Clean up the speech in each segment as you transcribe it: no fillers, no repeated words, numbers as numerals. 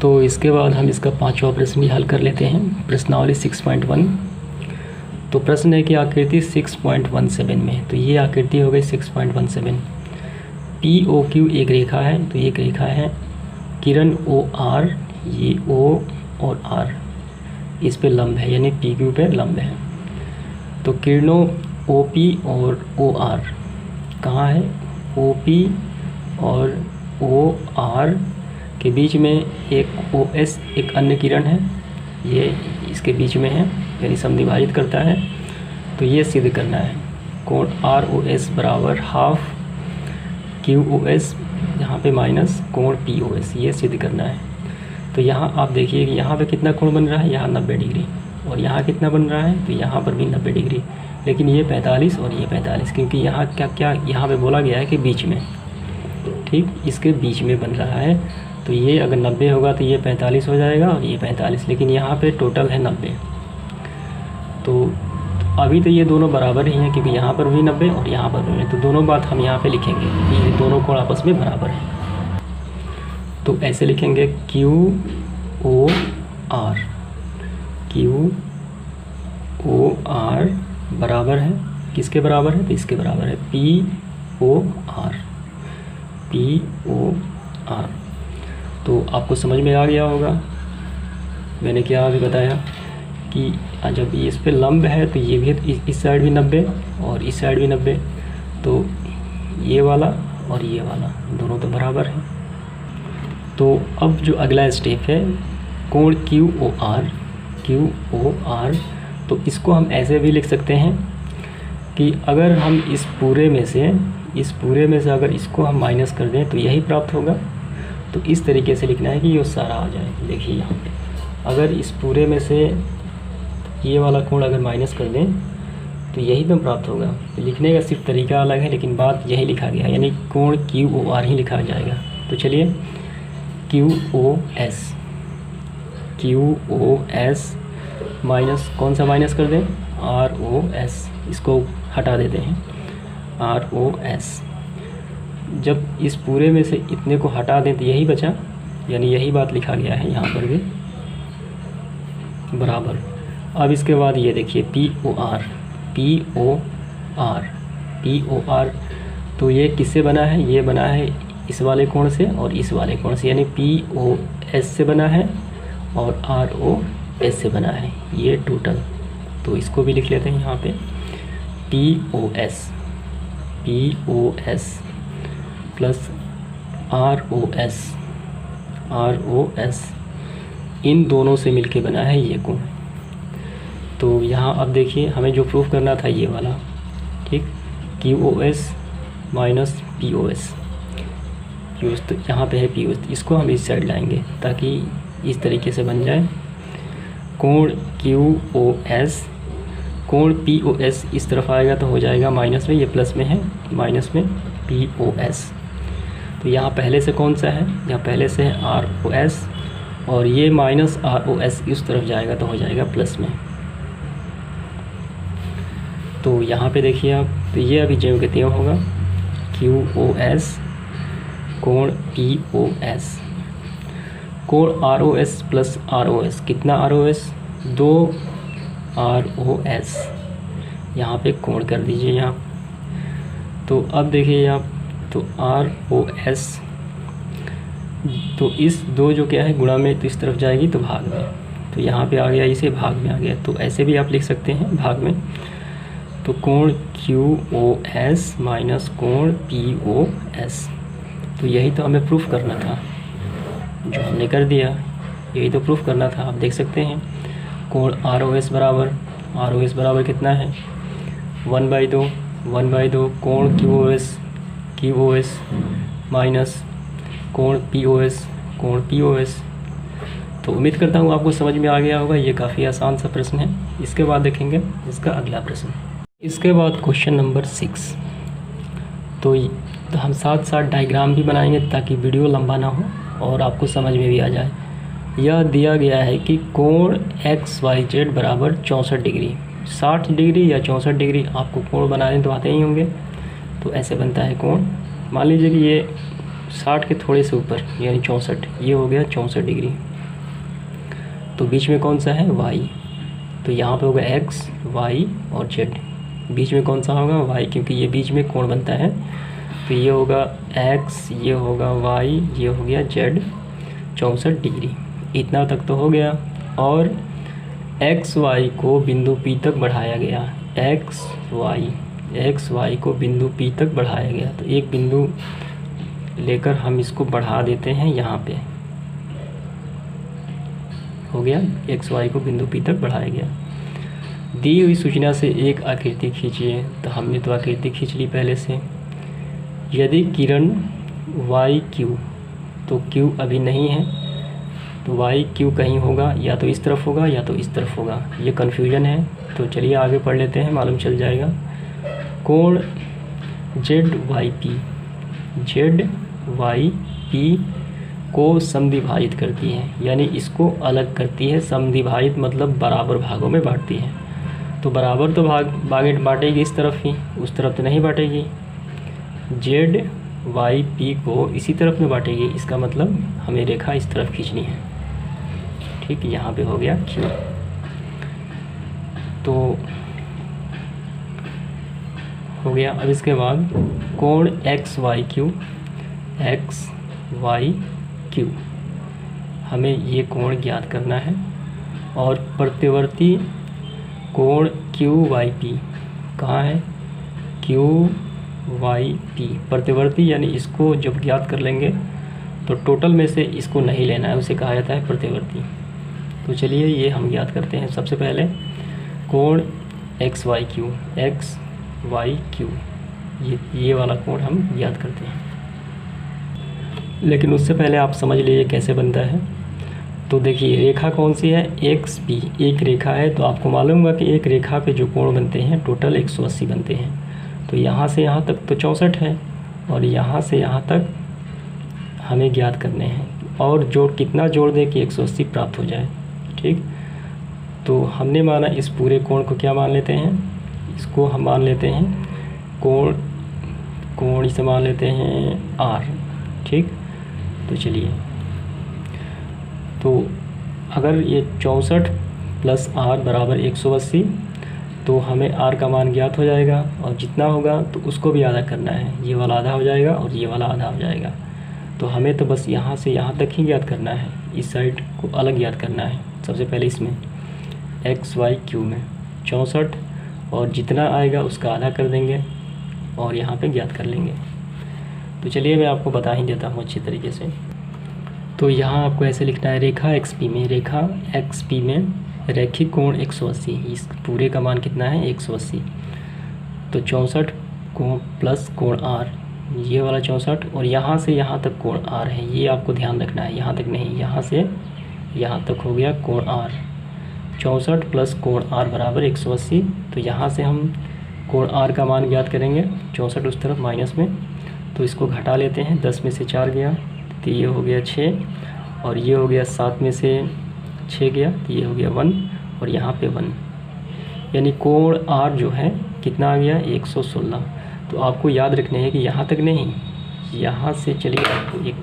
तो इसके बाद हम इसका 5वां प्रश्न भी हल कर लेते हैं। प्रश्नावली 6.1। तो प्रश्न है कि आकृति 6.17 में, तो ये आकृति हो गई 6.17। POQ एक रेखा है, तो एक रेखा है। किरण OR, ये O और R इस पे लंब है, यानी PQ पे लंब है। तो किरणों OP और OR कहाँ है? OP और OR के बीच में एक OS एक अन्य किरण है, ये इसके बीच में है, यानी समद्विभाजित करता है। तो ये सिद्ध करना है। कोण ROS बराबर हाफ QOS, यहाँ पे माइनस कोण POS, ये सिद्ध करना है। तो यहाँ आप देखिए कि यहाँ पे कितना कोण बन रहा है, यहाँ 90 डिग्री, और यहाँ कितना बन रहा है, तो यहाँ पर भी 90 डिग्री। लेकिन ये 45 और ये 45, क्योंकि यहाँ क्या यहाँ पे बोला गया है कि बीच में, ठीक, इसके बीच में बन रहा है। तो ये अगर 90 होगा तो ये 45 हो जाएगा और ये 45, लेकिन यहाँ पे टोटल है 90। तो अभी तो ये दोनों बराबर ही हैं, क्योंकि यहाँ पर भी 90 और यहाँ पर भी। तो दोनों बात हम यहाँ पे लिखेंगे कि ये दोनों कोण आपस में बराबर हैं। तो ऐसे लिखेंगे QOR बराबर है, किसके बराबर है? तो इसके बराबर है POR। तो आपको समझ में आ गया होगा मैंने क्या अभी बताया कि जब ये इस पे लंब है तो ये भी इस साइड भी 90 और इस साइड भी 90, तो ये वाला और ये वाला दोनों तो बराबर हैं। तो अब जो अगला स्टेप है कोण QOR, तो इसको हम ऐसे भी लिख सकते हैं कि अगर हम इस पूरे में से अगर इसको हम माइनस कर दें तो यही प्राप्त होगा। तो इस तरीके से लिखना है कि ये सारा आ जाए। देखिए यहाँ पे अगर इस पूरे में से ये वाला कोण अगर माइनस कर दें तो यही तो प्राप्त होगा। तो लिखने का सिर्फ तरीका अलग है, लेकिन बात यही लिखा गया है, यानी कोण QOR ही लिखा जाएगा। तो चलिए QOS माइनस कौन सा माइनस कर दें? ROS, इसको हटा देते हैं ROS। जब इस पूरे में से इतने को हटा दें तो यही बचा, यानी यही बात लिखा गया है यहाँ पर भी बराबर। अब इसके बाद ये देखिए POR, तो ये किससे बना है? ये बना है इस वाले कोण से और इस वाले कोण से, यानी POS से बना है और ROS से बना है, ये टोटल। तो इसको भी लिख लेते हैं यहाँ पे POS प्लस ROS, इन दोनों से मिलके बना है ये कोण। तो यहाँ अब देखिए हमें जो प्रूफ करना था ये वाला, ठीक, QOS माइनस POS, तो यहाँ पे है POS, इसको हम इस साइड लाएंगे ताकि इस तरीके से बन जाए कोण QOS, कोण POS इस तरफ आएगा तो हो जाएगा माइनस में, ये प्लस में है, माइनस में POS। तो यहाँ पहले से कौन सा है? यहाँ पहले से है ROS, और ये माइनस ROS इस तरफ जाएगा तो हो जाएगा प्लस में। तो यहाँ पे देखिए आप, तो ये अभी ज्यों होगा QOS कोण POS, कोण ROS प्लस ROS, कितना ROS? 2 ROS, यहाँ पे कोण कर दीजिए यहाँ। तो अब देखिए आप, तो ROS, तो इस दो जो क्या है गुणा में, तो इस तरफ जाएगी तो भाग में, तो यहाँ पे आ गया, इसे भाग में आ गया। तो ऐसे भी आप लिख सकते हैं भाग में। तो कोण QOS माइनस कोण POS, तो यही तो हमें प्रूफ करना था, जो हमने कर दिया, यही तो प्रूफ करना था। आप देख सकते हैं कोण ROS बराबर कितना है? 1/2 कोण QOS माइनस कोण POS। तो उम्मीद करता हूँ आपको समझ में आ गया होगा। ये काफ़ी आसान सा प्रश्न है। इसके बाद देखेंगे इसका अगला प्रश्न। इसके बाद क्वेश्चन नंबर 6। तो हम साथ साथ डायग्राम भी बनाएंगे ताकि वीडियो लंबा ना हो और आपको समझ में भी आ जाए। यह दिया गया है कि कोण XYZ बराबर 64 डिग्री, 60 डिग्री या 64 डिग्री, आपको कोण बनाने तो आते ही होंगे। तो ऐसे बनता है कोण। मान लीजिए कि ये 60 के थोड़े से ऊपर यानी 64, ये हो गया 64 डिग्री। तो बीच में कौन सा है, वाई, तो यहाँ पे होगा एक्स, वाई और जेड। बीच में कौन सा होगा, वाई, क्योंकि ये बीच में कोण बनता है। तो ये होगा एक्स, ये होगा वाई, ये हो गया जेड, 64 डिग्री। इतना तक तो हो गया। और एक्स वाई को बिंदु पी तक बढ़ाया गया, एक्स वाई को बिंदु पी तक बढ़ाया गया। तो एक बिंदु लेकर हम इसको बढ़ा देते हैं, यहाँ पे हो गया, एक्स वाई को बिंदु पी तक बढ़ाया गया। दी हुई सूचना से एक आकृति खींचिए। तो हमने तो आकृति खींच ली पहले से। यदि किरण वाई क्यू, तो क्यू अभी नहीं है, तो वाई क्यू कहीं होगा, या तो इस तरफ होगा या तो इस तरफ होगा, ये कन्फ्यूजन है। तो चलिए आगे पढ़ लेते हैं, मालूम चल जाएगा। कोण जेड वाई पी को समद्विभाजित करती है, यानी इसको अलग करती है। समद्विभाजित मतलब बराबर भागों में बांटती है। तो बराबर तो बांटेगी इस तरफ ही, उस तरफ तो नहीं बांटेगी। जेड वाई पी को इसी तरफ में बांटेगी, इसका मतलब हमें रेखा इस तरफ खींचनी है। ठीक, यहाँ पे हो गया क्यू। तो हो गया। अब इसके बाद कोण एक्स वाई क्यू, हमें ये कोण ज्ञात करना है। और प्रतिवर्ती कोण क्यू वाई पी कहाँ है, क्यू वाई पी प्रतिवर्ती, यानी इसको जब ज्ञात कर लेंगे तो टोटल में से इसको नहीं लेना है, उसे कहा जाता है प्रतिवर्ती। तो चलिए ये हम ज्ञात करते हैं। सबसे पहले कोण एक्स वाई क्यू, ये वाला कोण हम ज्ञात करते हैं। लेकिन उससे पहले आप समझ लीजिए कैसे बनता है। तो देखिए रेखा कौन सी है, एक्स पी, एक रेखा है। तो आपको मालूम होगा कि एक रेखा पे जो कोण बनते हैं टोटल 180 बनते हैं। तो यहाँ से यहाँ तक तो 64 है, और यहाँ से यहाँ तक हमें ज्ञात करने हैं। और कितना जोड़ दें कि 180 प्राप्त हो जाए। ठीक, तो हमने माना इस पूरे कोण को क्या मान लेते हैं, इसको हम मान लेते हैं कोण इसे मान लेते हैं आर। ठीक, तो चलिए, तो अगर ये 64 प्लस आर बराबर 180, तो हमें आर का मान ज्ञात हो जाएगा। और जितना होगा तो उसको भी आधा करना है, ये वाला आधा हो जाएगा और ये वाला आधा हो जाएगा। तो हमें तो बस यहाँ से यहाँ तक ही ज्ञात करना है, इस साइड को अलग ज्ञात करना है। सबसे पहले इसमें एक्स वाई क्यू में 64, और जितना आएगा उसका आधा कर देंगे और यहाँ पे ज्ञात कर लेंगे। तो चलिए मैं आपको बता ही देता हूँ अच्छी तरीके से। तो यहाँ आपको ऐसे लिखना है, रेखा एक्स पी में रैखिक कोण 180, इस पूरे का मान कितना है 180। तो 64 कोण प्लस कोण आर, ये वाला 64, और यहाँ से यहाँ तक कोण आर है, ये आपको ध्यान रखना है, यहाँ तक नहीं, यहाँ से यहाँ तक हो गया कोण आर। 64 प्लस कोण आर बराबर 180। तो यहाँ से हम कोण आर का मान ज्ञात करेंगे, 64 उस तरफ माइनस में, तो इसको घटा लेते हैं। 10 में से 4 गया तो ये हो गया 6, और ये हो गया 7 में से 6 गया तो ये हो गया 1, और यहाँ पे 1, यानी कोण आर जो है कितना आ गया 116। तो आपको याद रखना है कि यहाँ तक नहीं, यहाँ से चलिए आपको एक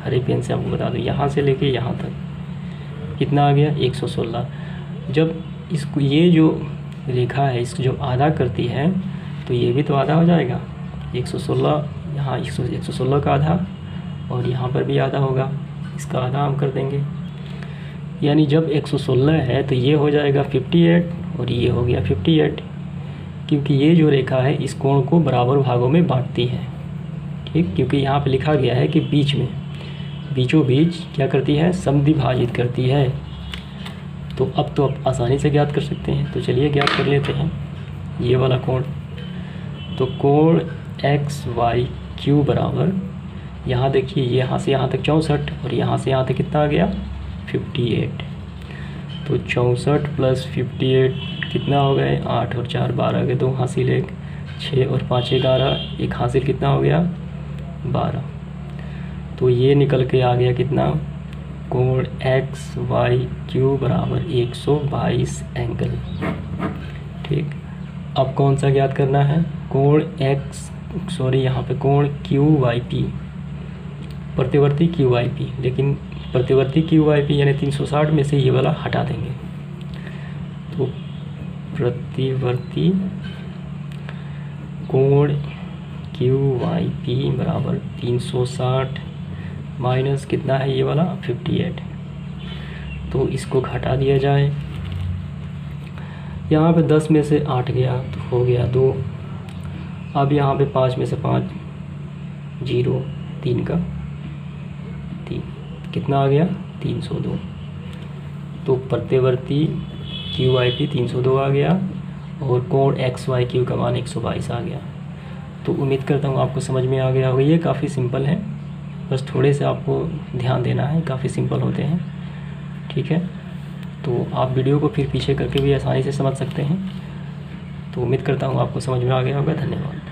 हरे पेन से आपको बता दूँ, यहाँ से लेके यहाँ तक कितना आ गया 116। जब इसको ये जो रेखा है इसको जब आधा करती है तो ये भी तो आधा हो जाएगा, 116 यहाँ 116 का आधा, और यहाँ पर भी आधा होगा, इसका आधा हम कर देंगे। यानी जब 116 है तो ये हो जाएगा 58 और ये हो गया 58, क्योंकि ये जो रेखा है इस कोण को बराबर भागों में बांटती है। ठीक, क्योंकि यहाँ पे लिखा गया है कि बीच में, बीचों बीच क्या करती है, समद्विभाजित करती है। तो अब तो आप आसानी से ज्ञात कर सकते हैं। तो चलिए ज्ञात कर लेते हैं ये वाला कोण। तो कोण एक्स वाई क्यू बराबर, यहाँ देखिए यहाँ से यहाँ तक 64, और यहाँ से यहाँ तक कितना आ गया 58। तो 64 प्लस 58 कितना हो गए 8 और 4 12 के 2 हासिल 1, 6 और 5 11, एक हासिल कितना हो गया 12। तो ये निकल के आ गया कितना, कोण एक्स वाई क्यू बराबर 122 एंगल। ठीक, अब कौन सा ज्ञात करना है, कोण एक्स यहाँ पे कोण क्यू वाई पी, प्रतिवर्ती क्यू आई पी, लेकिन प्रतिवर्ती क्यू आई पी यानी 360 में से ये वाला हटा देंगे। तो प्रतिवर्ती कोण क्यू आई पी बराबर 360 माइनस कितना है ये वाला 58। तो इसको घटा दिया जाए, यहाँ पे 10 में से 8 गया तो हो गया 2। अब यहाँ पे 5 में से 5 0, 3 का 3 कितना आ गया 302। तो प्रत्यवर्ती क्यू आई पी 302 आ गया और कोण एक्स वाई क्यू का मान 122 आ गया। तो उम्मीद करता हूँ आपको समझ में आ गया होगा। ये काफ़ी सिंपल है, बस थोड़े से आपको ध्यान देना है, काफ़ी सिंपल होते हैं। ठीक है, तो आप वीडियो को फिर पीछे करके भी आसानी से समझ सकते हैं। तो उम्मीद करता हूँ आपको समझ में आ गया होगा। धन्यवाद।